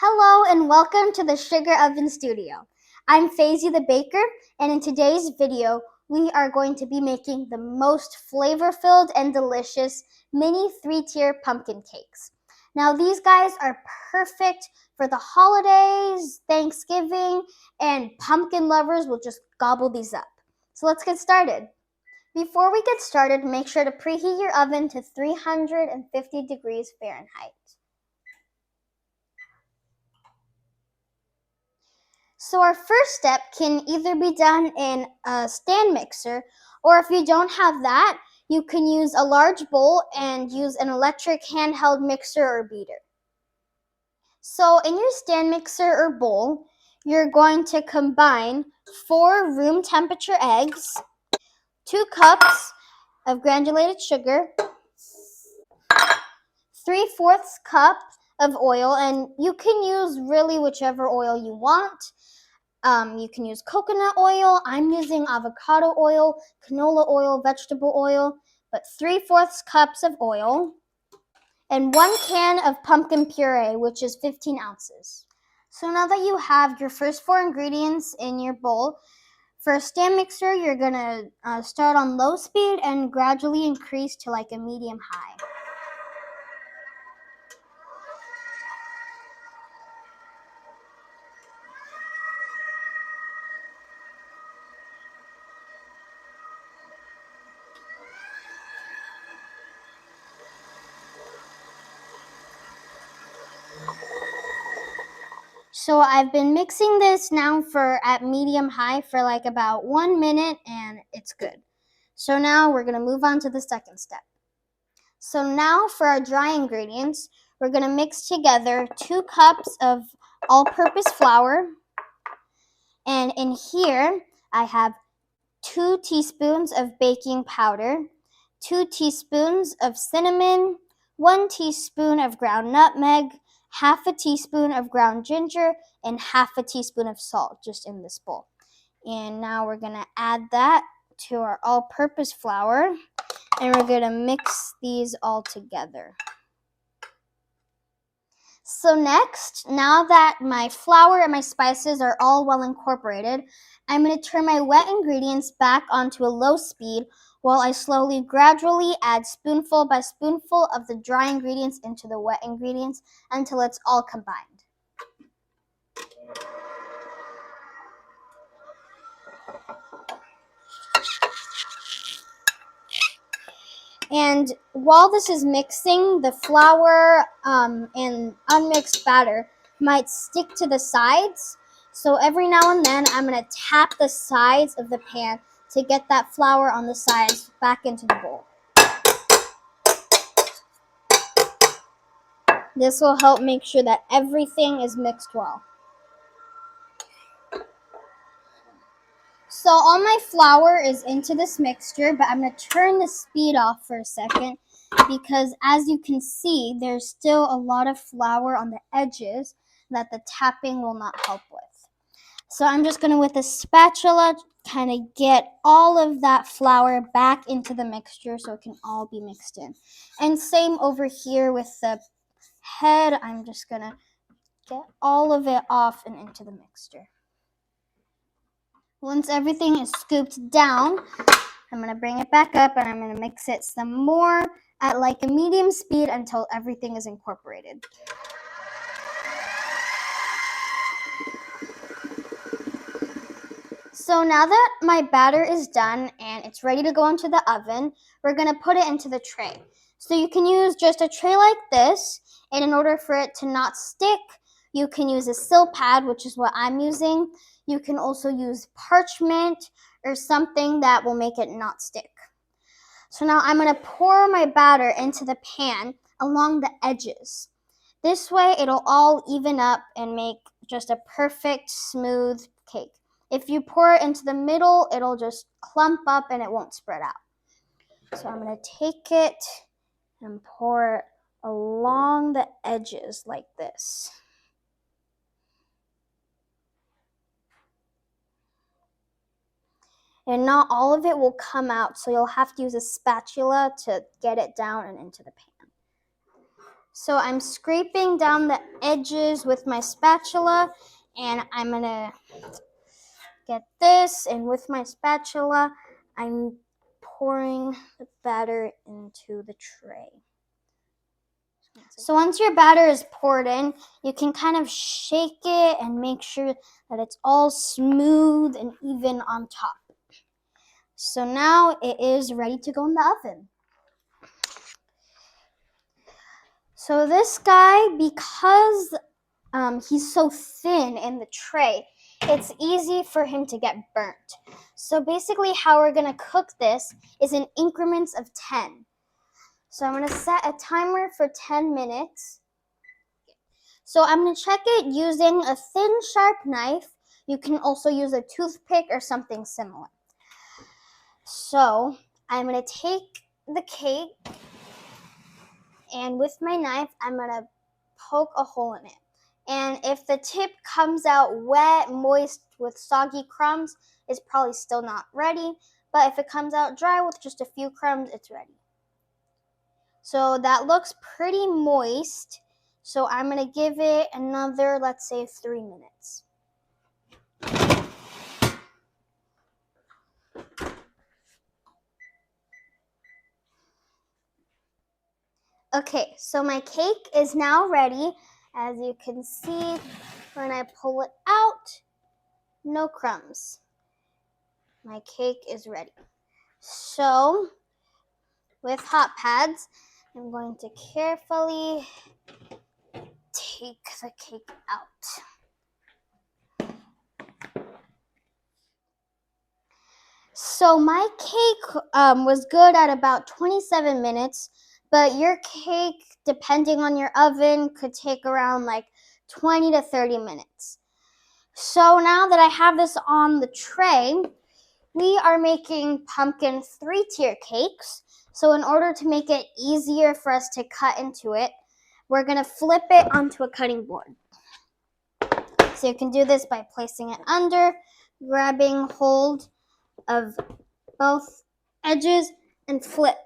Hello and welcome to the Sugar Oven Studio. I'm Faisy the Baker, and in today's video, we are going to be making the most flavor-filled and delicious mini 3-tier pumpkin cakes. Now these guys are perfect for the holidays, Thanksgiving, and pumpkin lovers will just gobble these up. So let's get started. Before we get started, make sure to preheat your oven to 350 degrees Fahrenheit. So our first step can either be done in a stand mixer, or if you don't have that, you can use a large bowl and use an electric handheld mixer or beater. So in your stand mixer or bowl, you're going to combine 4 room temperature eggs, 2 cups of granulated sugar, 3/4 cup of oil, and you can use really whichever oil you want. You can use coconut oil. I'm using avocado oil, canola oil, vegetable oil, but 3/4 cups of oil, and 1 can of pumpkin puree, which is 15 ounces. So now that you have your first 4 ingredients in your bowl, for a stand mixer, you're gonna start on low speed and gradually increase to like a medium high. So I've been mixing this now at medium high for like about 1 minute, and it's good. So now we're gonna move on to the second step. So now for our dry ingredients, we're gonna mix together 2 cups of all-purpose flour, and in here I have 2 teaspoons of baking powder, 2 teaspoons of cinnamon, 1 teaspoon of ground nutmeg, half a teaspoon of ground ginger, and half a teaspoon of salt just in this bowl. And now we're gonna add that to our all-purpose flour, and we're gonna mix these all together. So next, now that my flour and my spices are all well incorporated, I'm going to turn my wet ingredients back onto a low speed while I slowly, gradually add spoonful by spoonful of the dry ingredients into the wet ingredients until it's all combined. And while this is mixing, the flour and unmixed batter might stick to the sides. So every now and then, I'm going to tap the sides of the pan to get that flour on the sides back into the bowl. This will help make sure that everything is mixed well. So all my flour is into this mixture, but I'm going to turn the speed off for a second because as you can see, there's still a lot of flour on the edges that the tapping will not help with. So I'm just going to, with a spatula, kind of get all of that flour back into the mixture so it can all be mixed in. And same over here with the head, I'm just going to get all of it off and into the mixture. Once everything is scooped down, I'm going to bring it back up and I'm going to mix it some more at like a medium speed until everything is incorporated. So now that my batter is done and it's ready to go into the oven, we're going to put it into the tray. So you can use just a tray like this, and in order for it to not stick, you can use a sill pad, which is what I'm using. You can also use parchment or something that will make it not stick. So now I'm going to pour my batter into the pan along the edges. This way it'll all even up and make just a perfect smooth cake. If you pour it into the middle, it'll just clump up and it won't spread out. So I'm going to take it and pour it along the edges like this. And not all of it will come out, so you'll have to use a spatula to get it down and into the pan. So I'm scraping down the edges with my spatula, and I'm gonna get this, and with my spatula, I'm pouring the batter into the tray. So once your batter is poured in, you can kind of shake it and make sure that it's all smooth and even on top. So now it is ready to go in the oven. So this guy, because he's so thin in the tray, it's easy for him to get burnt. So basically how we're gonna cook this is in increments of 10. So I'm gonna set a timer for 10 minutes. So I'm gonna check it using a thin, sharp knife. You can also use a toothpick or something similar. So I'm gonna take the cake, and with my knife, I'm gonna poke a hole in it. And if the tip comes out wet, moist, with soggy crumbs, it's probably still not ready. But if it comes out dry with just a few crumbs, it's ready. So that looks pretty moist. So I'm gonna give it another, let's say, 3 minutes. Okay, so my cake is now ready. As you can see, when I pull it out, no crumbs. My cake is ready. So, with hot pads, I'm going to carefully take the cake out. So my cake was good at about 27 minutes, but your cake, depending on your oven, could take around like 20 to 30 minutes. So now that I have this on the tray, we are making pumpkin 3-tier cakes. So in order to make it easier for us to cut into it, we're gonna flip it onto a cutting board. So you can do this by placing it under, grabbing hold of both edges, and flip.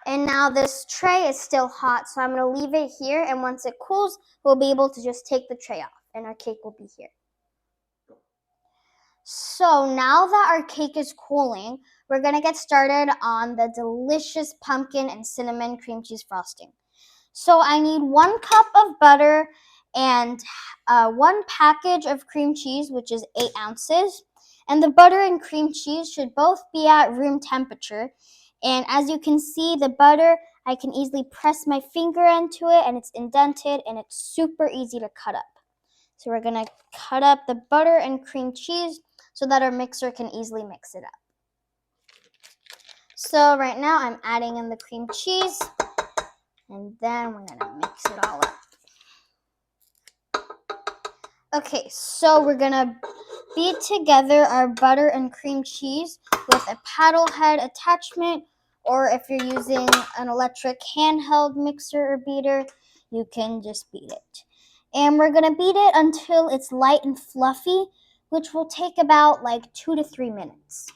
And now this tray is still hot, so I'm going to leave it here, and once it cools, we'll be able to just take the tray off, and our cake will be here. So now that our cake is cooling, we're going to get started on the delicious pumpkin and cinnamon cream cheese frosting. So I need 1 cup of butter and 1 package of cream cheese, which is 8 ounces. And the butter and cream cheese should both be at room temperature. And as you can see, the butter, I can easily press my finger into it, and it's indented, and it's super easy to cut up. So we're going to cut up the butter and cream cheese so that our mixer can easily mix it up. So right now I'm adding in the cream cheese, and then we're going to mix it all up. Okay, so we're going to beat together our butter and cream cheese with a paddle head attachment, or if you're using an electric handheld mixer or beater, you can just beat it. And we're going to beat it until it's light and fluffy, which will take about like 2 to 3 minutes.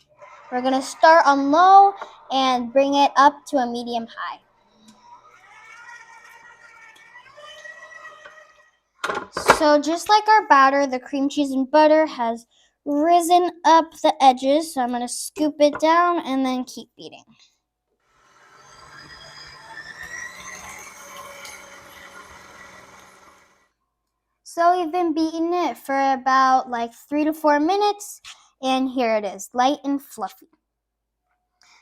We're going to start on low and bring it up to a medium high. So just like our batter, the cream cheese and butter has risen up the edges. So I'm going to scoop it down and then keep beating. So we've been beating it for about like 3 to 4 minutes, and here it is, light and fluffy.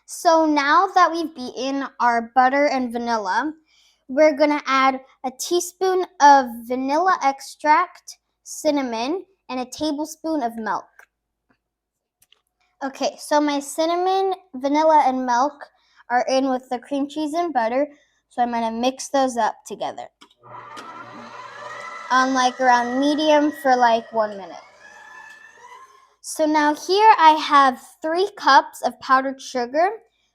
So now that we've beaten our butter and vanilla, we're going to add a teaspoon of vanilla extract, cinnamon, and a tablespoon of milk. Okay, so my cinnamon, vanilla, and milk are in with the cream cheese and butter, so I'm going to mix those up together on like around medium for like 1 minute. So now here I have 3 cups of powdered sugar,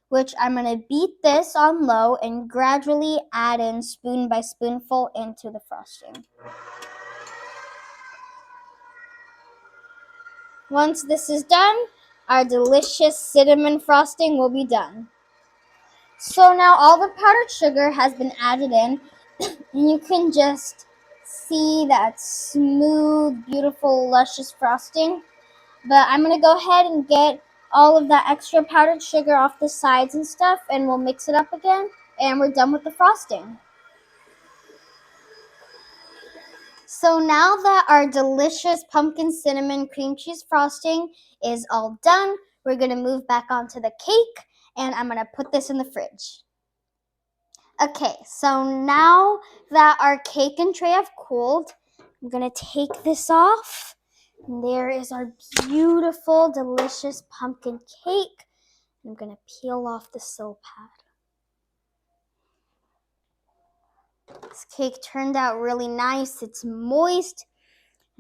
which I'm going to beat this on low and gradually add in spoon by spoonful into the frosting. Once this is done, our delicious cinnamon frosting will be done. So now all the powdered sugar has been added in, and you can just see that smooth, beautiful, luscious frosting. But I'm going to go ahead and get all of that extra powdered sugar off the sides and stuff, and we'll mix it up again, and we're done with the frosting. So now that our delicious pumpkin cinnamon cream cheese frosting is all done, we're going to move back onto the cake, and I'm going to put this in the fridge. Okay, so now that our cake and tray have cooled, I'm going to take this off. And there is our beautiful, delicious pumpkin cake. I'm going to peel off the sill pad. This cake turned out really nice. It's moist.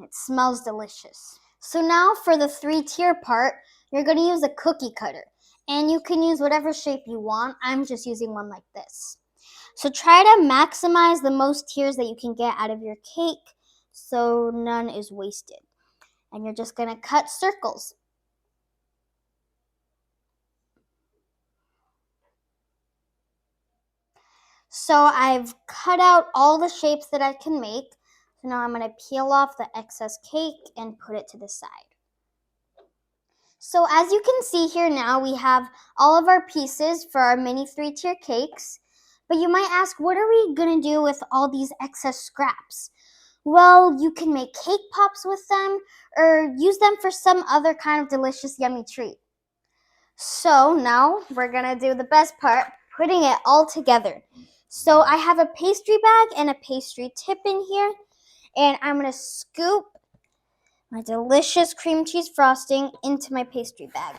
It smells delicious. So now for the 3-tier part, you're going to use a cookie cutter. And you can use whatever shape you want. I'm just using one like this. So try to maximize the most tiers that you can get out of your cake so none is wasted. And you're just going to cut circles. So I've cut out all the shapes that I can make. So now I'm going to peel off the excess cake and put it to the side. So as you can see here now, we have all of our pieces for our mini 3-tier cakes. But you might ask, what are we going to do with all these excess scraps? Well, you can make cake pops with them or use them for some other kind of delicious, yummy treat. So now we're going to do the best part, putting it all together. So I have a pastry bag and a pastry tip in here, and I'm going to scoop my delicious cream cheese frosting into my pastry bag.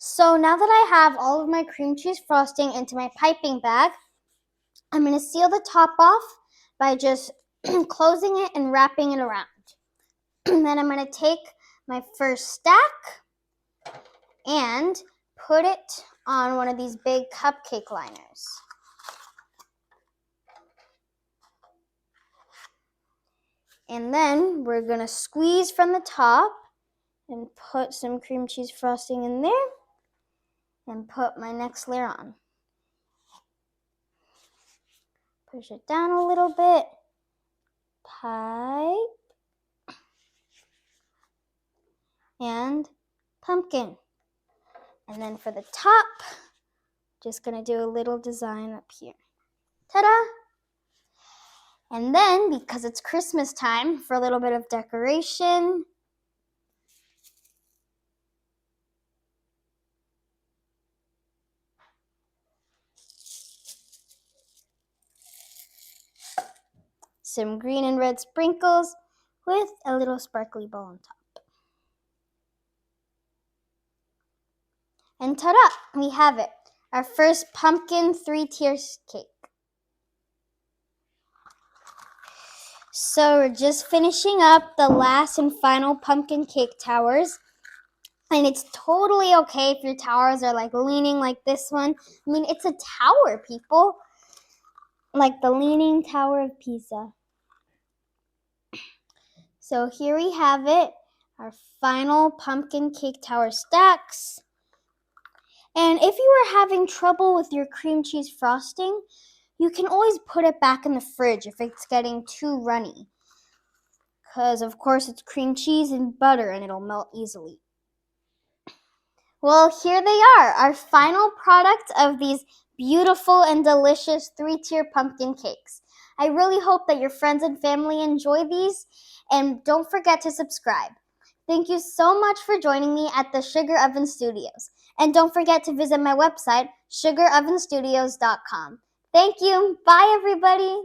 So now that I have all of my cream cheese frosting into my piping bag, I'm going to seal the top off by just closing it and wrapping it around. And then I'm going to take my first stack and put it on one of these big cupcake liners. And then we're going to squeeze from the top and put some cream cheese frosting in there and put my next layer on. Push it down a little bit. Pipe. And pumpkin. And then for the top, just going to do a little design up here. Ta-da! And then, because it's Christmas time, for a little bit of decoration, some green and red sprinkles with a little sparkly ball on top. And ta-da! We have it. Our first pumpkin 3-tier cake. So we're just finishing up the last and final pumpkin cake towers. And it's totally okay if your towers are like leaning like this one. I mean, it's a tower, people. Like the Leaning Tower of Pisa. So here we have it. Our final pumpkin cake tower stacks. And if you are having trouble with your cream cheese frosting, you can always put it back in the fridge if it's getting too runny. Because, of course, it's cream cheese and butter and it'll melt easily. Well, here they are, our final product of these beautiful and delicious 3-tier pumpkin cakes. I really hope that your friends and family enjoy these, and don't forget to subscribe. Thank you so much for joining me at the Sugar Oven Studios. And don't forget to visit my website, sugarovenstudios.com. Thank you. Bye, everybody.